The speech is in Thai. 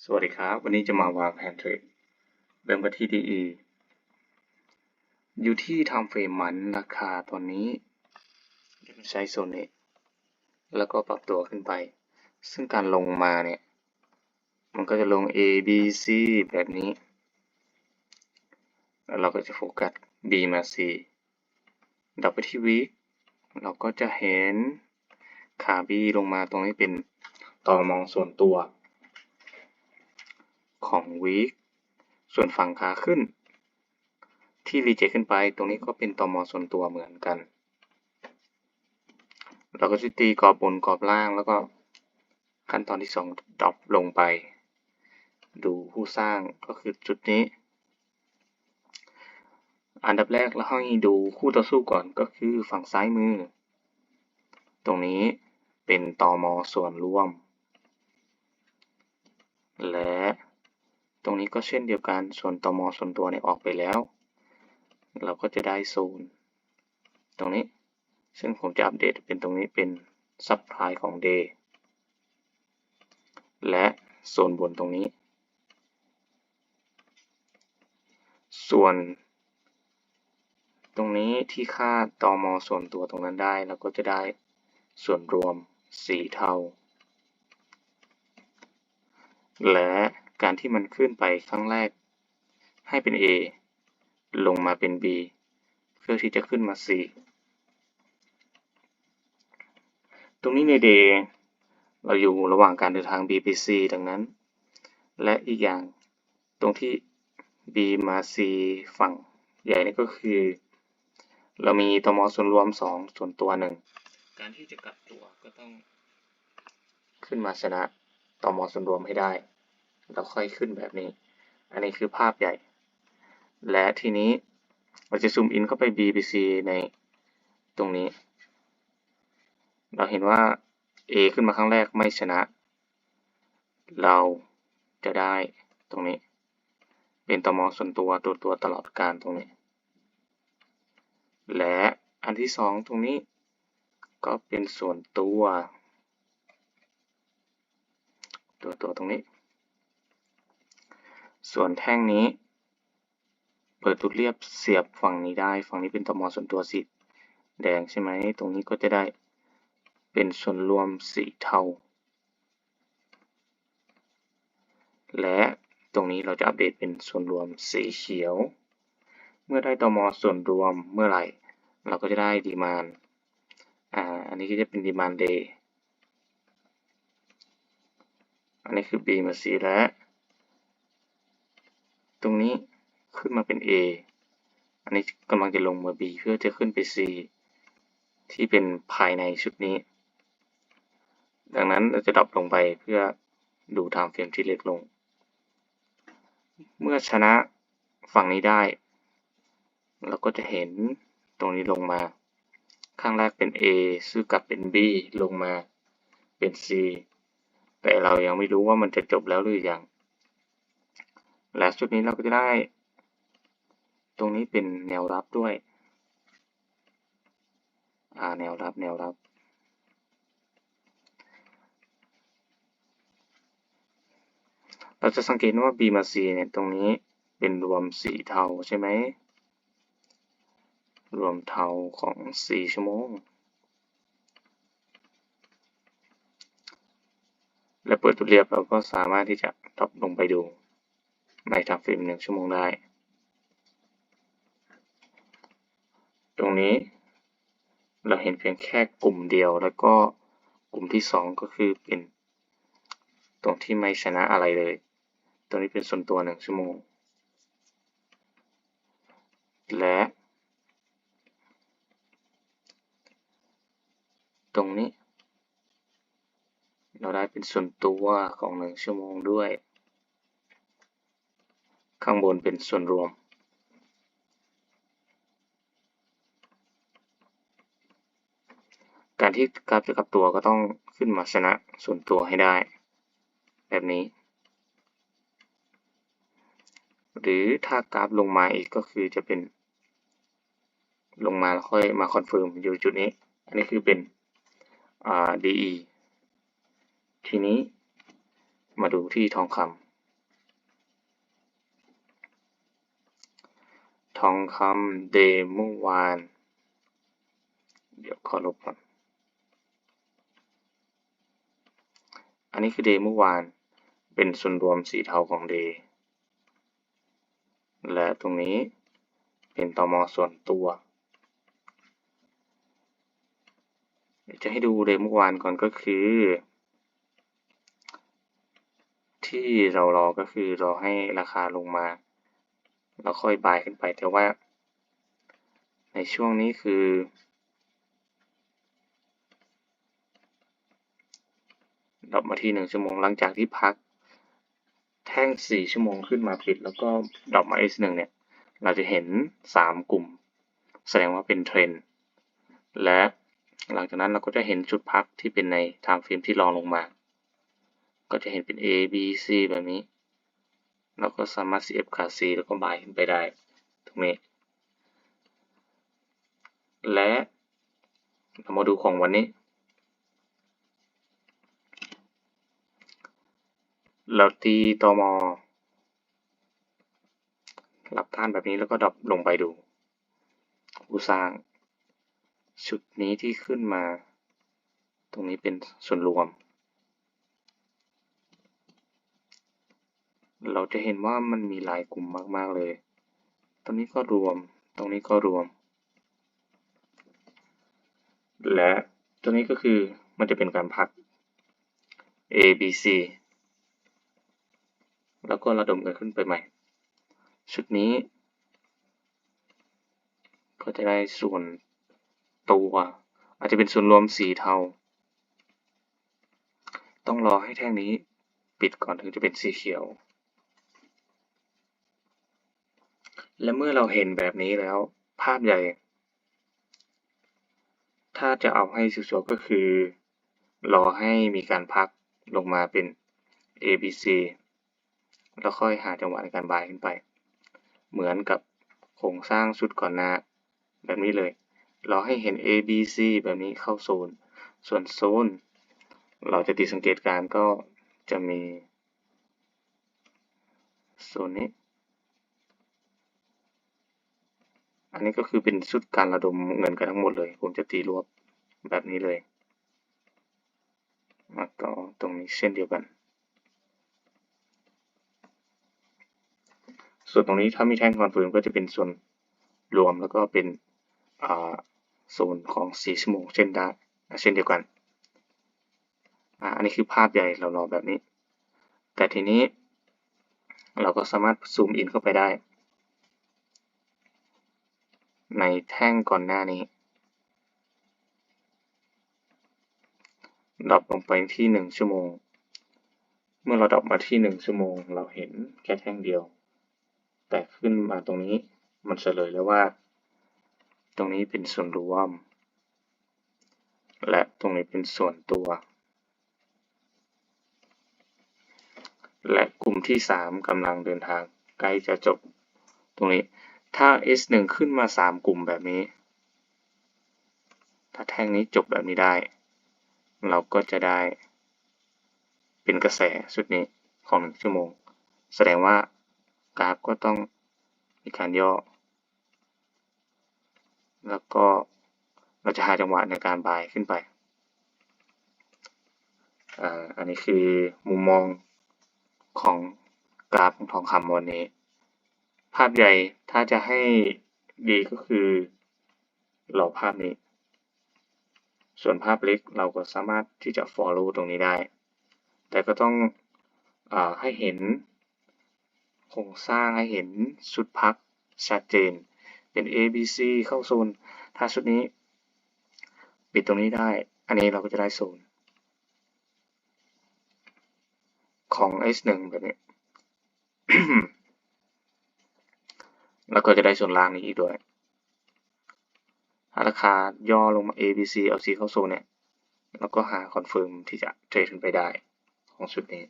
สวัสดีครับวันนี้จะมาวางแผนเทรดเริ่มกันที่ DE อยู่ที่ Time Frame มันราคาตอนนี้ใช้โซนนี้แล้วก็ปรับตัวขึ้นไปซึ่งการลงมาเนี่ยมันก็จะลง A B C แบบนี้แล้วเราก็จะโฟกัส B มา C ดับไปที่ Week เราก็จะเห็นขา B ลงมาตรงนี้เป็นต่อมองส่วนตัวของ Week ส่วนฝั่งขาขึ้นที่รีเจ็คขึ้นไปตรงนี้ก็เป็นตมส่วนตัวเหมือนกันเราก็จะตีกรอบบนกรอบล่างแล้วก็ขั้นตอนที่2ดรอปลงไปดูผู้สร้างก็คือจุดนี้อันดับแรกเราให้ดูคู่ต่อสู้ก่อนก็คือฝั่งซ้ายมือตรงนี้เป็นตมส่วนร่วมและตรงนี้ก็เช่นเดียวกันส่วนตมส่วนตัวเนี่ยออกไปแล้วเราก็จะได้โซนตรงนี้ซึ่งผมจะอัปเดตเป็นตรงนี้เป็นซับไพรส์ของ Day และโซนบนตรงนี้ส่วนตรงนี้ที่ค่าตมส่วนตัวตรงนั้นได้เราก็จะได้ส่วนรวมสีเทาและการที่มันขึ้นไปครั้งแรกให้เป็น A ลงมาเป็น B เพื่อที่จะขึ้นมา C ตรงนี้ใน Day เราอยู่ระหว่างการเดินทาง B ไป C ดังนั้นและอีกอย่างตรงที่ B มา C ฝั่งใหญ่นี่ก็คือเรามีตมส่วนรวม2ส่วนตัว1การที่จะกลับตัวก็ต้องขึ้นมาชนะตมส่วนรวมให้ได้แล้วค่อยขึ้นแบบนี้อันนี้คือภาพใหญ่และทีนี้เราจะซูมอินเข้าไป B ไป C ในตรงนี้เราเห็นว่า A ขึ้นมาครั้งแรกไม่ชนะเราจะได้ตรงนี้เป็นตมส่วนตัวตลอดการตรงนี้และอันที่2ตรงนี้ก็เป็นส่วนตัวตรงนี้ส่วนแท่งนี้เปิดทุกเรียบเสียบฝั่งนี้ได้ฝั่งนี้เป็นตมส่วนตัวสีแดงใช่ไหมตรงนี้ก็จะได้เป็นส่วนรวมสีเทาและตรงนี้เราจะอัปเดตเป็นส่วนรวมสีเขียวเมื่อได้ตมส่วนรวมเมื่อไหร่เราก็จะได้ดีมานด์อันนี้ก็จะเป็นดีมานด์ Day อันนี้คือ B มา C และตรงนี้ขึ้นมาเป็น A อันนี้กำลังจะลงมา B เพื่อจะขึ้นไป C ที่เป็นภายในชุดนี้ดังนั้นเราจะดรอปลงไปเพื่อดูไทม์เฟรมที่เล็กลงเมื่อชนะฝั่งนี้ได้เราก็จะเห็นตรงนี้ลงมาข้างแรกเป็น A ซึ่งกลับเป็น B ลงมาเป็น C แต่เรายังไม่รู้ว่ามันจะจบแล้วหรือยังและชุดนี้เราก็จะได้ตรงนี้เป็นแนวรับด้วยแนวรับเราจะสังเกตว่า B มา C เนี่ยตรงนี้เป็นรวมสีเทาใช่ไหมรวมเทาของ4ชั่วโมงและเปิดตัวเรียบเราก็สามารถที่จะดรอปลงไปดูในไทม์เฟรม1ชั่วโมงได้ตรงนี้เราเห็นเพียงแค่กลุ่มเดียวแล้วก็กลุ่มที่2ก็คือเป็นตรงที่ไม่ชนะอะไรเลยตรงนี้เป็นส่วนตัว1ชั่วโมงและตรงนี้เราได้เป็นส่วนตัวของ1ชั่วโมงด้วยข้างบนเป็นส่วนรวมการที่กราฟจะกลับตัวก็ต้องขึ้นมาชนะส่วนตัวให้ได้แบบนี้หรือถ้ากราฟลงมาอีกก็คือจะเป็นลงมาแล้วค่อยมาคอนเฟิร์มอยู่จุดนี้อันนี้คือเป็นDE ทีนี้มาดูที่ทองค องคำเดย์เมื่อวานเดี๋ยวขอลบก่อนอันนี้คือเดย์เมื่อวานเป็นส่วนรวมสีเทาของเดย์และตรงนี้เป็นตม.ส่วนตัวเดี๋ยวจะให้ดูเดย์เมื่อวานก่อนก็คือที่เรารอก็คือรอให้ราคาลงมาแล้วค่อยบายขึ้นไปแต่ว่าในช่วงนี้คือดรอปมาที่1ชั่วโมงหลังจากที่พักแท่ง4ชั่วโมงขึ้นมาผิดแล้วก็ดรอปมา S1 เนี่ยเราจะเห็น3กลุ่มแสดงว่าเป็นเทรนด์และหลังจากนั้นเราก็จะเห็นจุดพักที่เป็นใน time frame ที่รองลงมาก็จะเห็นเป็น A B C แบบนี้เราก็สามารถ CF ขาด C แล้วก็บายขึ้นไปได้ตรงนี้และเรามาดูของวันนี้เราตีตม.รับต้านแบบนี้แล้วก็ดรอปลงไปดูผู้สร้างชุดนี้ที่ขึ้นมาตรงนี้เป็นส่วนรวมเราจะเห็นว่ามันมีหลายกลุ่มมากๆเลยตรงนี้ก็รวมตรงนี้ก็รวมและตัวนี้ก็คือมันจะเป็นการพัก A B C แล้วก็ระดมกันขึ้นไปใหม่ชุดนี้ก็จะได้ส่วนตัวอาจจะเป็นส่วนรวมสีเทาต้องรอให้แท่งนี้ปิดก่อนถึงจะเป็นสีเขียวและเมื่อเราเห็นแบบนี้แล้วภาพใหญ่ถ้าจะเอาให้สวยๆก็คือรอให้มีการพักลงมาเป็น A B C แล้วค่อยหาจังหวะในการบายขึ้นไปเหมือนกับโครงสร้างชุดก่อนหน้าแบบนี้เลยรอให้เห็น A B C แบบนี้เข้าโซนส่วนโซนเราจะติดสังเกตการณ์ก็จะมีโซนนี้อันนี้ก็คือเป็นชุดการระดมเงินกันทั้งหมดเลยผมจะตีรวบแบบนี้เลยแล้วก็ตรงนี้เช่นเดียวกันส่วนตรงนี้ถ้ามีแท่งคอนเฟิร์มก็จะเป็นส่วนรวมแล้วก็เป็นโซนของ4ชั่วโมงเช่นเดียวกันอันนี้คือภาพใหญ่เรารอแบบนี้แต่ทีนี้เราก็สามารถซูมอินเข้าไปได้ในแท่งก่อนหน้านี้ดรอปลงไปที่1ชั่วโมงเมื่อเราดรอปมาที่1ชั่วโมงเราเห็นแค่แท่งเดียวแต่ขึ้นมาตรงนี้มันเฉลยแล้วว่าตรงนี้เป็นส่วนรวมและตรงนี้เป็นส่วนตัวและกลุ่มที่3กำลังเดินทางใกล้จะจบตรงนี้ถ้า S1 ขึ้นมา3กลุ่มแบบนี้ถ้าแท่งนี้จบแบบนี้ได้เราก็จะได้เป็นกระแสชุดนี้ของ1ชั่วโมงแสดงว่ากราฟก็ต้องมีการย่อแล้วก็เราจะหาจังหวะในการบายขึ้นไปอันนี้คือมุมมองของกราฟของทองคำวันนี้ภาพใหญ่ถ้าจะให้ดีก็คือเราภาพนี้ส่วนภาพเล็กเราก็สามารถที่จะ follow ตรงนี้ได้แต่ก็ต้องให้เห็นโครงสร้างให้เห็นชุดพักชัดเจนเป็น A B C เข้าโซนถ้าชุดนี้ปิดตรงนี้ได้อันนี้เราก็จะได้โซนของ S1 แบบนี้ แล้วก็จะได้ส่วนล่างนี้อีกด้วยถ้าราคาย่อลงมา A B C เอา C เข้าโซนเนี่ยแล้วก็หาคอนเฟิร์มที่จะเทรดขึ้นไปได้ของชุดนี้